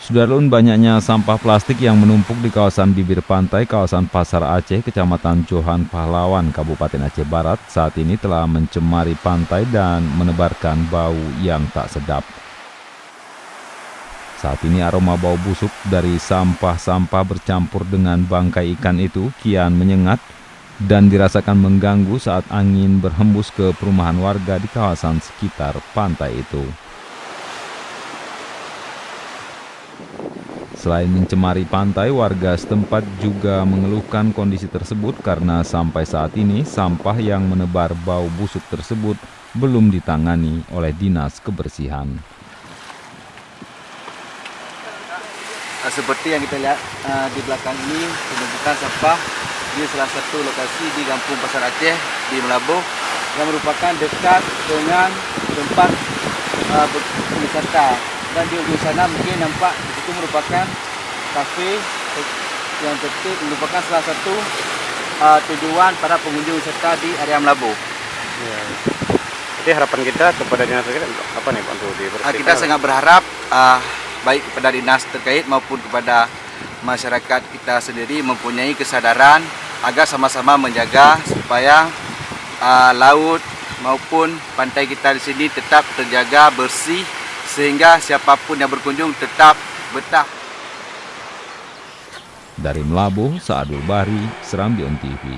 Sudarlun, banyaknya sampah plastik yang menumpuk di kawasan bibir pantai kawasan Pasar Aceh, Kecamatan Johan Pahlawan, Kabupaten Aceh Barat, saat ini telah mencemari pantai dan menebarkan bau yang tak sedap. Saat ini aroma bau busuk dari sampah-sampah bercampur dengan bangkai ikan itu kian menyengat dan dirasakan mengganggu saat angin berhembus ke perumahan warga di kawasan sekitar pantai itu. Selain mencemari pantai, warga setempat juga mengeluhkan kondisi tersebut karena sampai saat ini sampah yang menebar bau busuk tersebut belum ditangani oleh Dinas Kebersihan. Seperti yang kita lihat di belakang ini, penumpukan sampah di salah satu lokasi di Kampung Pasar Aceh di Melabuh yang merupakan dekat dengan tempat wisata. Dan di ujung sana mungkin nampak di situ merupakan kafe yang tertib, merupakan salah satu tujuan para pengunjung wisata di area Melabuh. Ya. Jadi harapan kita kepada dinas terkait apa nih Pak untuk dibersihkan? Kita sangat berharap baik kepada dinas terkait maupun kepada masyarakat kita sendiri mempunyai kesadaran agar sama-sama menjaga supaya laut maupun pantai kita di sini tetap terjaga bersih sehingga siapapun yang berkunjung tetap betah. Dari Melabuh, Saadul Bahri, Serambi On TV.